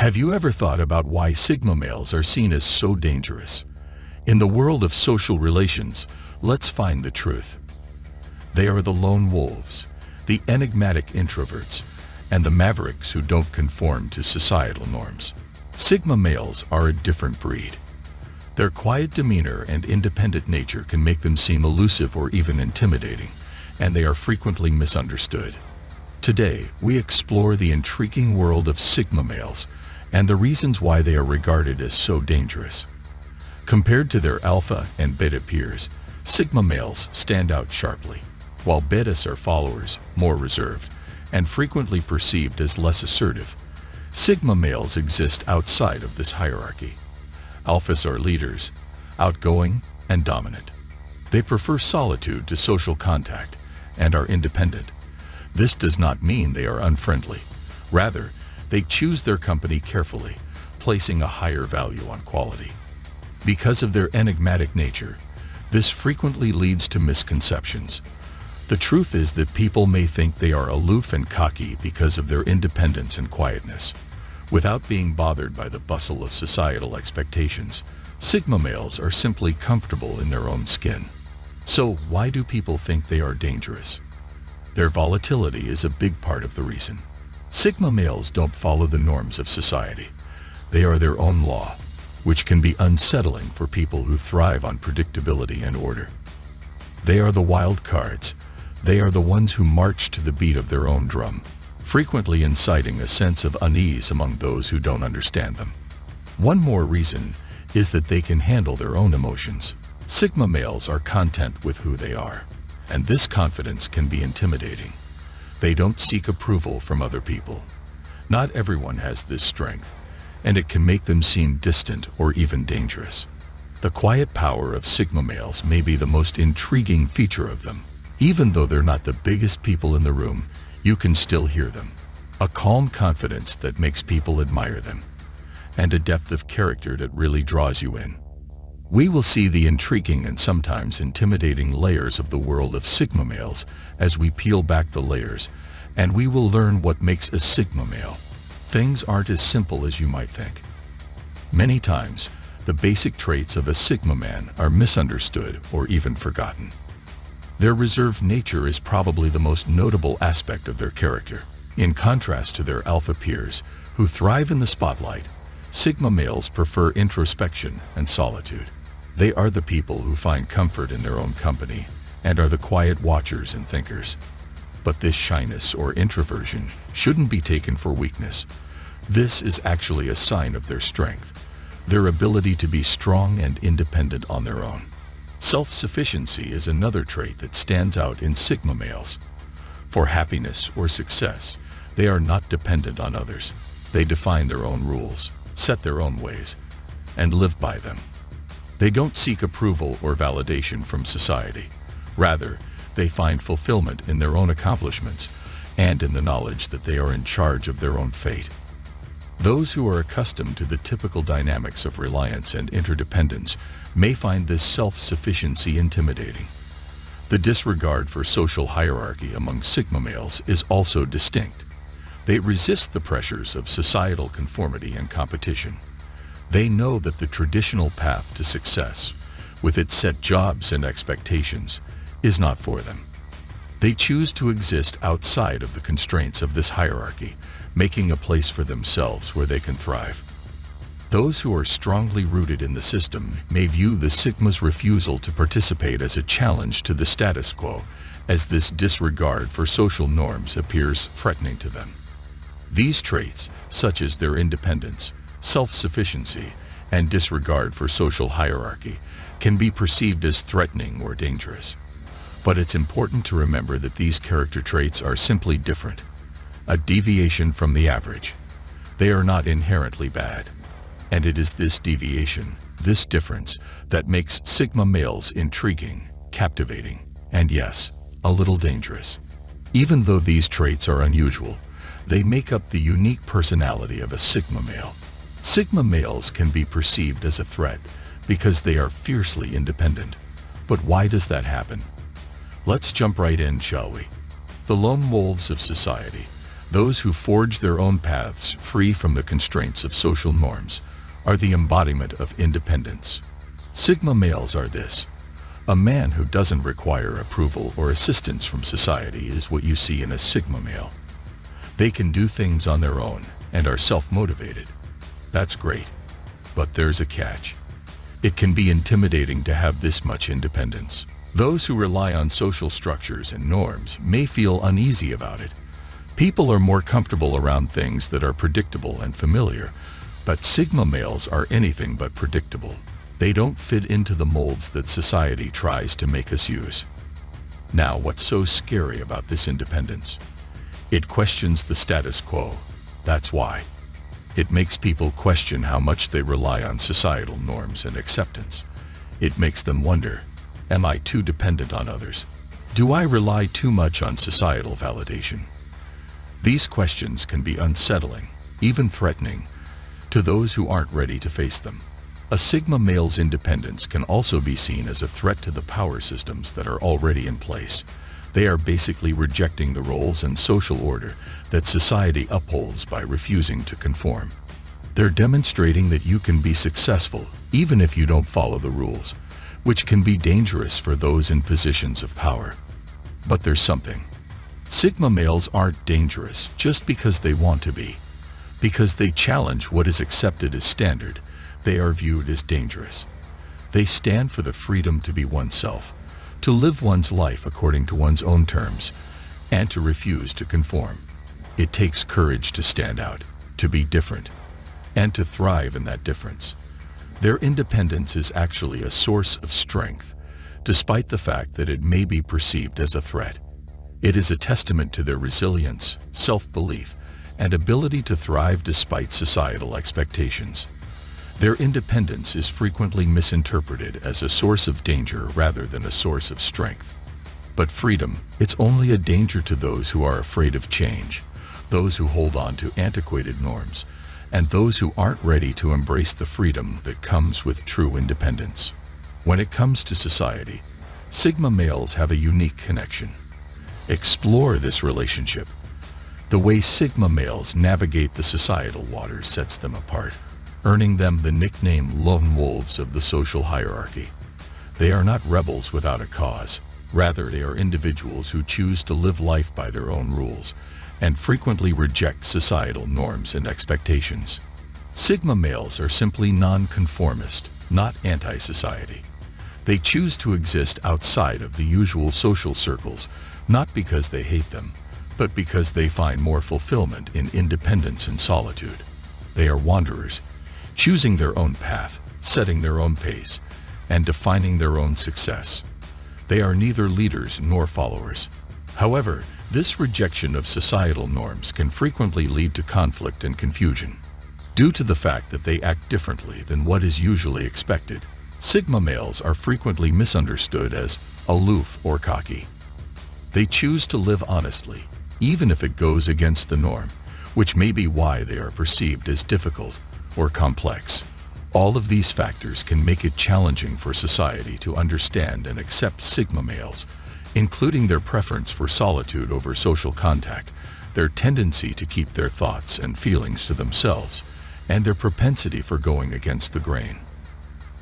Have you ever thought about why Sigma males are seen as so dangerous? In the world of social relations, let's find the truth. They are the lone wolves, the enigmatic introverts, and the mavericks who don't conform to societal norms. Sigma males are a different breed. Their quiet demeanor and independent nature can make them seem elusive or even intimidating, and they are frequently misunderstood. Today, we explore the intriguing world of Sigma males and the reasons why they are regarded as so dangerous. Compared to their alpha and beta peers, Sigma males stand out sharply, while betas are followers, more reserved, and frequently perceived as less assertive. Sigma males exist outside of this hierarchy. Alphas are leaders, outgoing and dominant. They prefer solitude to social contact and are independent. This does not mean they are unfriendly. Rather, they choose their company carefully, placing a higher value on quality. Because of their enigmatic nature, this frequently leads to misconceptions. The truth is that people may think they are aloof and cocky because of their independence and quietness. Without being bothered by the bustle of societal expectations, Sigma males are simply comfortable in their own skin. So why do people think they are dangerous? Their volatility is a big part of the reason. Sigma males don't follow the norms of society. They are their own law, which can be unsettling for people who thrive on predictability and order. They are the wild cards. They are the ones who march to the beat of their own drum, frequently inciting a sense of unease among those who don't understand them. One more reason is that they can handle their own emotions. Sigma males are content with who they are, and this confidence can be intimidating. They don't seek approval from other people. Not everyone has this strength, and it can make them seem distant or even dangerous. The quiet power of Sigma males may be the most intriguing feature of them. Even though they're not the biggest people in the room, you can still hear them. A calm confidence that makes people admire them, and a depth of character that really draws you in. We will see the intriguing and sometimes intimidating layers of the world of Sigma males as we peel back the layers, and we will learn what makes a Sigma male. Things aren't as simple as you might think. Many times, the basic traits of a Sigma man are misunderstood or even forgotten. Their reserved nature is probably the most notable aspect of their character. In contrast to their alpha peers, who thrive in the spotlight, Sigma males prefer introspection and solitude. They are the people who find comfort in their own company and are the quiet watchers and thinkers. But this shyness or introversion shouldn't be taken for weakness. This is actually a sign of their strength, their ability to be strong and independent on their own. Self-sufficiency is another trait that stands out in Sigma males. For happiness or success, they are not dependent on others. They define their own rules, set their own ways, and live by them. They don't seek approval or validation from society. Rather, they find fulfillment in their own accomplishments and in the knowledge that they are in charge of their own fate. Those who are accustomed to the typical dynamics of reliance and interdependence may find this self-sufficiency intimidating. The disregard for social hierarchy among Sigma males is also distinct. They resist the pressures of societal conformity and competition. They know that the traditional path to success, with its set jobs and expectations, is not for them. They choose to exist outside of the constraints of this hierarchy, making a place for themselves where they can thrive. Those who are strongly rooted in the system may view the Sigma's refusal to participate as a challenge to the status quo, as this disregard for social norms appears threatening to them. These traits, such as their independence, self-sufficiency, and disregard for social hierarchy, can be perceived as threatening or dangerous. But it's important to remember that these character traits are simply different, a deviation from the average. They are not inherently bad. And it is this deviation, this difference, that makes Sigma males intriguing, captivating, and yes, a little dangerous. Even though these traits are unusual, they make up the unique personality of a Sigma male. Sigma males can be perceived as a threat because they are fiercely independent. But why does that happen? Let's jump right in, shall we? The lone wolves of society, Those who forge their own paths free from the constraints of social norms are the embodiment of independence. Sigma males are this. A man who doesn't require approval or assistance from society is what you see in a Sigma male. They can do things on their own and are self-motivated. That's great, but there's a catch. It can be intimidating to have this much independence. Those who rely on social structures and norms may feel uneasy about it. People are more comfortable around things that are predictable and familiar, but Sigma males are anything but predictable. They don't fit into the molds that society tries to make us use. Now, what's so scary about this independence? It questions the status quo. That's why. It makes people question how much they rely on societal norms and acceptance. It makes them wonder, am I too dependent on others? Do I rely too much on societal validation? These questions can be unsettling, even threatening, to those who aren't ready to face them. A Sigma male's independence can also be seen as a threat to the power systems that are already in place. They are basically rejecting the roles and social order that society upholds by refusing to conform. They're demonstrating that you can be successful even if you don't follow the rules, which can be dangerous for those in positions of power. But there's something. Sigma males aren't dangerous just because they want to be. Because they challenge what is accepted as standard, they are viewed as dangerous. They stand for the freedom to be oneself, to live one's life according to one's own terms, and to refuse to conform. It takes courage to stand out, to be different, and to thrive in that difference. Their independence is actually a source of strength, despite the fact that it may be perceived as a threat. It is a testament to their resilience, self-belief, and ability to thrive despite societal expectations. Their independence is frequently misinterpreted as a source of danger rather than a source of strength. But freedom, it's only a danger to those who are afraid of change, those who hold on to antiquated norms, and those who aren't ready to embrace the freedom that comes with true independence. When it comes to society, Sigma males have a unique connection. Explore this relationship. The way Sigma males navigate the societal waters sets them apart, earning them the nickname lone wolves of the social hierarchy. They are not rebels without a cause. Rather, they are individuals who choose to live life by their own rules and frequently reject societal norms and expectations. Sigma males are simply non-conformist, not anti-society. They choose to exist outside of the usual social circles, not because they hate them, but because they find more fulfillment in independence and solitude. They are wanderers, choosing their own path, setting their own pace, and defining their own success. They are neither leaders nor followers. However, this rejection of societal norms can frequently lead to conflict and confusion. Due to the fact that they act differently than what is usually expected, Sigma males are frequently misunderstood as aloof or cocky. They choose to live honestly, even if it goes against the norm, which may be why they are perceived as difficult or complex. All of these factors can make it challenging for society to understand and accept Sigma males, including their preference for solitude over social contact, their tendency to keep their thoughts and feelings to themselves, and their propensity for going against the grain.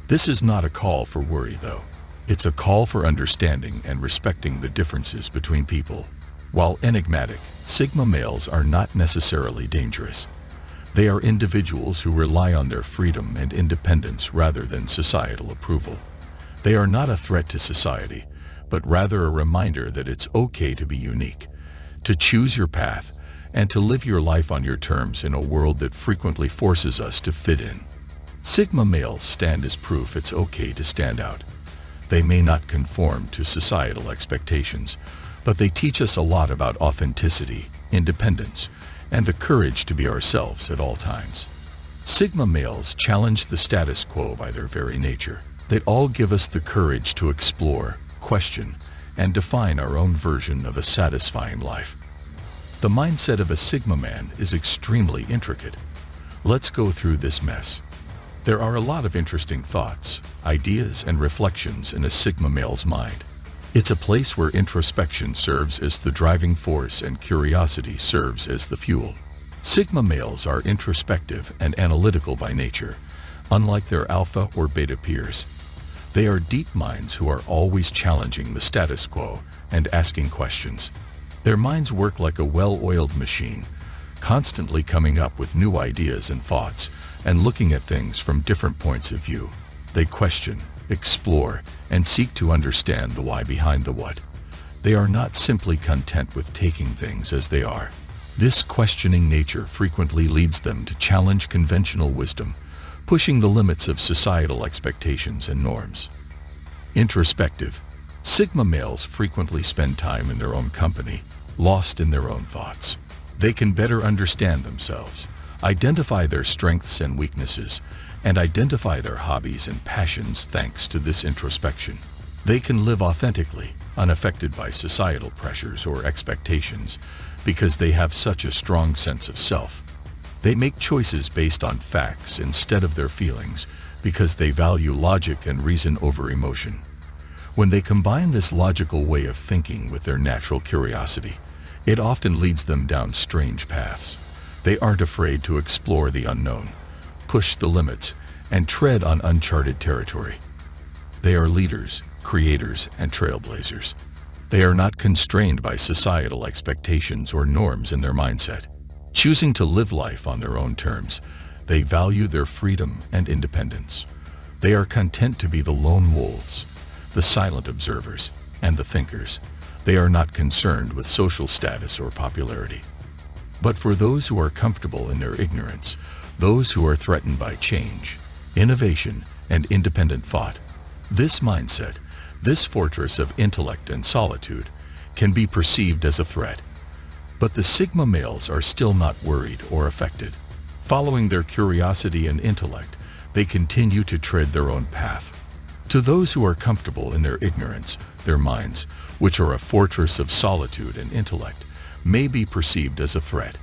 This is not a call for worry, though. It's a call for understanding and respecting the differences between people. While enigmatic, Sigma males are not necessarily dangerous. They are individuals who rely on their freedom and independence rather than societal approval. They are not a threat to society, but rather a reminder that it's okay to be unique, to choose your path, and to live your life on your terms in a world that frequently forces us to fit in. Sigma males stand as proof it's okay to stand out. They may not conform to societal expectations, but they teach us a lot about authenticity, independence, and the courage to be ourselves at all times. Sigma males challenge the status quo by their very nature. They all give us the courage to explore, question, and define our own version of a satisfying life. The mindset of a Sigma man is extremely intricate. Let's go through this mess. There are a lot of interesting thoughts, ideas, and reflections in a Sigma male's mind. It's a place where introspection serves as the driving force and curiosity serves as the fuel. Sigma males are introspective and analytical by nature, unlike their alpha or beta peers. They are deep minds who are always challenging the status quo and asking questions. Their minds work like a well-oiled machine, constantly coming up with new ideas and thoughts and looking at things from different points of view. They question, explore, and seek to understand the why behind the what. They are not simply content with taking things as they are. This questioning nature frequently leads them to challenge conventional wisdom, pushing the limits of societal expectations and norms. Introspective. Sigma males frequently spend time in their own company, lost in their own thoughts. They can better understand themselves, identify their strengths and weaknesses, and identify their hobbies and passions thanks to this introspection. They can live authentically, unaffected by societal pressures or expectations, because they have such a strong sense of self. They make choices based on facts instead of their feelings, because they value logic and reason over emotion. When they combine this logical way of thinking with their natural curiosity, it often leads them down strange paths. They aren't afraid to explore the unknown, push the limits, and tread on uncharted territory. They are leaders, creators, and trailblazers. They are not constrained by societal expectations or norms in their mindset. Choosing to live life on their own terms, they value their freedom and independence. They are content to be the lone wolves, the silent observers, and the thinkers. They are not concerned with social status or popularity. But for those who are comfortable in their ignorance, those who are threatened by change, innovation, and independent thought, this mindset, this fortress of intellect and solitude, can be perceived as a threat. But the Sigma males are still not worried or affected. Following their curiosity and intellect, they continue to tread their own path. To those who are comfortable in their ignorance, their minds, which are a fortress of solitude and intellect, may be perceived as a threat.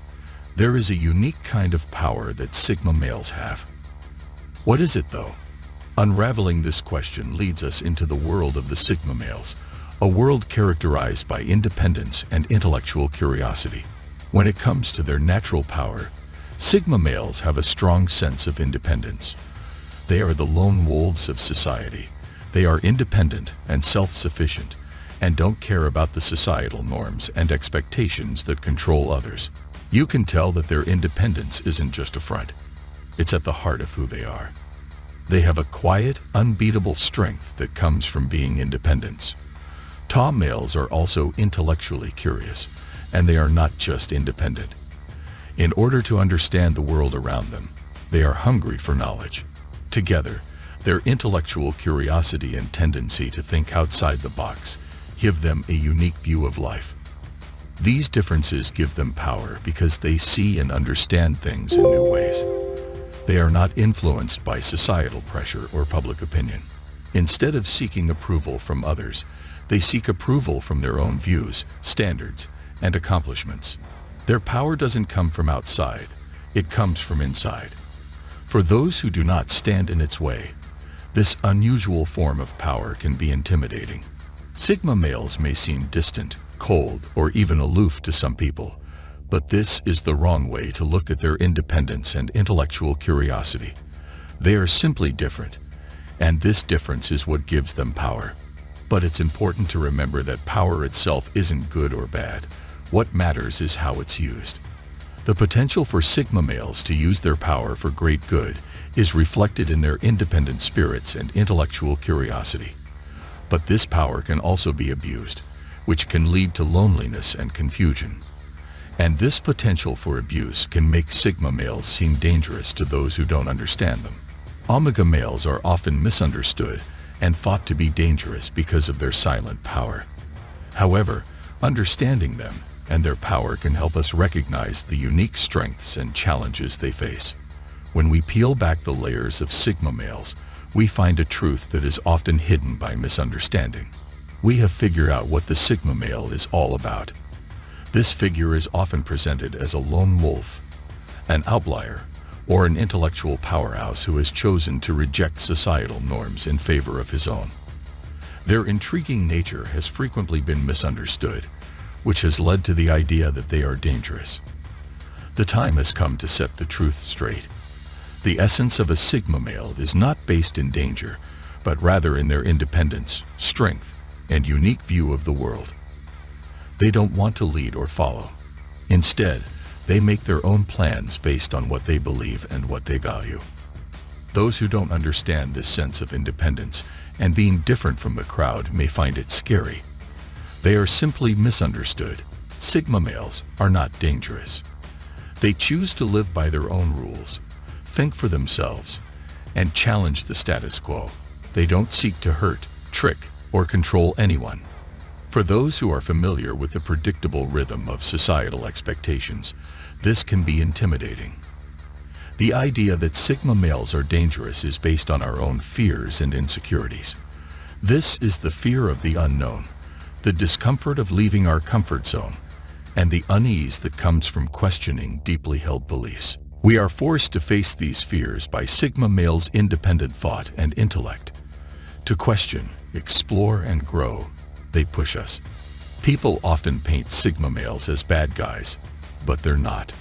There is a unique kind of power that Sigma males have. What is it, though? Unraveling this question leads us into the world of the Sigma males, a world characterized by independence and intellectual curiosity. When it comes to their natural power, Sigma males have a strong sense of independence. They are the lone wolves of society. They are independent and self-sufficient, and don't care about the societal norms and expectations that control others. You can tell that their independence isn't just a front. It's at the heart of who they are. They have a quiet, unbeatable strength that comes from being independent. Tau males are also intellectually curious, and they are not just independent. In order to understand the world around them, they are hungry for knowledge. Together, their intellectual curiosity and tendency to think outside the box give them a unique view of life. These differences give them power because they see and understand things in new ways. They are not influenced by societal pressure or public opinion. Instead of seeking approval from others, they seek approval from their own views, standards, and accomplishments. Their power doesn't come from outside, it comes from inside. For those who do not stand in its way, this unusual form of power can be intimidating. Sigma males may seem distant, cold, or even aloof to some people, but this is the wrong way to look at their independence and intellectual curiosity. They are simply different, and this difference is what gives them power. But it's important to remember that power itself isn't good or bad. What matters is how it's used. The potential for Sigma males to use their power for great good is reflected in their independent spirits and intellectual curiosity. But this power can also be abused, which can lead to loneliness and confusion. And this potential for abuse can make Sigma males seem dangerous to those who don't understand them. Omega males are often misunderstood and thought to be dangerous because of their silent power. However, understanding them and their power can help us recognize the unique strengths and challenges they face. When we peel back the layers of Sigma males, we find a truth that is often hidden by misunderstanding. We have figured out what the Sigma male is all about. This figure is often presented as a lone wolf, an outlier, or an intellectual powerhouse who has chosen to reject societal norms in favor of his own. Their intriguing nature has frequently been misunderstood, which has led to the idea that they are dangerous. The time has come to set the truth straight. The essence of a Sigma male is not based in danger, but rather in their independence, strength, and unique view of the world. They don't want to lead or follow. Instead, they make their own plans based on what they believe and what they value. Those who don't understand this sense of independence and being different from the crowd may find it scary. They are simply misunderstood. Sigma males are not dangerous. They choose to live by their own rules, think for themselves, and challenge the status quo. They don't seek to hurt, trick, or control anyone. For those who are familiar with the predictable rhythm of societal expectations, this can be intimidating. The idea that Sigma males are dangerous is based on our own fears and insecurities. This is the fear of the unknown, the discomfort of leaving our comfort zone, and the unease that comes from questioning deeply held beliefs. We are forced to face these fears by Sigma males' independent thought and intellect. To question, explore, and grow, they push us. People often paint Sigma males as bad guys, but they're not.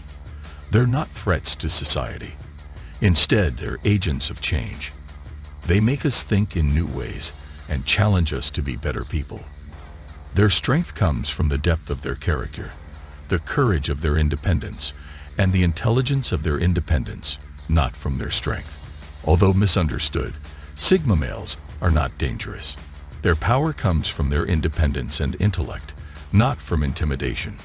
They're not threats to society. Instead, they're agents of change. They make us think in new ways and challenge us to be better people. Their strength comes from the depth of their character, the courage of their independence, and the intelligence of their independence, not from their strength. Although misunderstood, Sigma males are not dangerous. Their power comes from their independence and intellect, not from intimidation.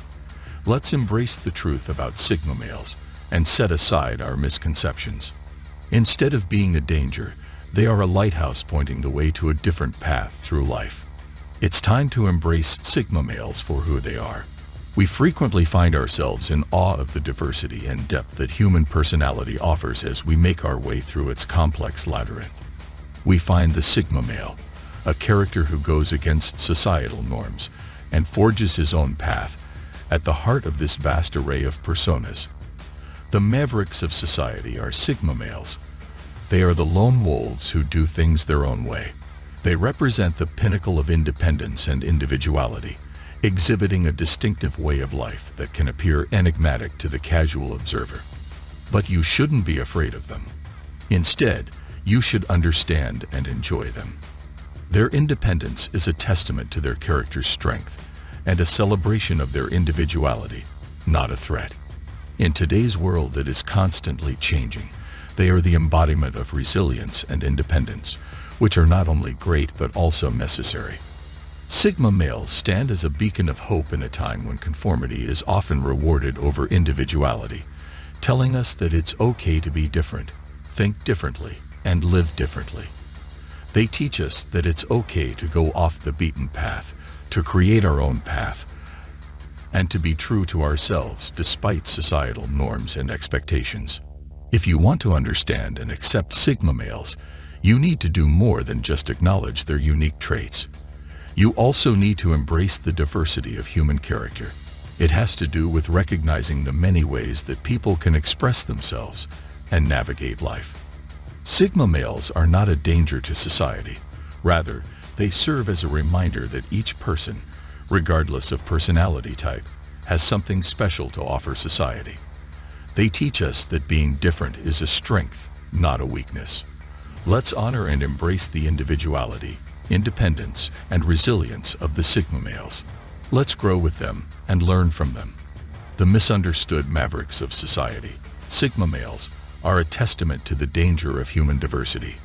Let's embrace the truth about Sigma males and set aside our misconceptions. Instead of being a danger, they are a lighthouse pointing the way to a different path through life. It's time to embrace Sigma males for who they are. We frequently find ourselves in awe of the diversity and depth that human personality offers as we make our way through its complex labyrinth. We find the Sigma male, a character who goes against societal norms and forges his own path, at the heart of this vast array of personas. The mavericks of society are Sigma males. They are the lone wolves who do things their own way. They represent the pinnacle of independence and individuality, exhibiting a distinctive way of life that can appear enigmatic to the casual observer. But you shouldn't be afraid of them. Instead, you should understand and enjoy them. Their independence is a testament to their character's strength and a celebration of their individuality, not a threat. In today's world that is constantly changing, they are the embodiment of resilience and independence, which are not only great but also necessary. Sigma males stand as a beacon of hope in a time when conformity is often rewarded over individuality, telling us that it's okay to be different, think differently, and live differently. They teach us that it's okay to go off the beaten path, to create our own path, and to be true to ourselves despite societal norms and expectations. If you want to understand and accept Sigma males, you need to do more than just acknowledge their unique traits. You also need to embrace the diversity of human character. It has to do with recognizing the many ways that people can express themselves and navigate life. Sigma males are not a danger to society. Rather, they serve as a reminder that each person, regardless of personality type, has something special to offer society. They teach us that being different is a strength, not a weakness. Let's honor and embrace the individuality, independence, and resilience of the Sigma males. Let's grow with them and learn from them. The misunderstood mavericks of society, Sigma males, are a testament to the danger of human diversity.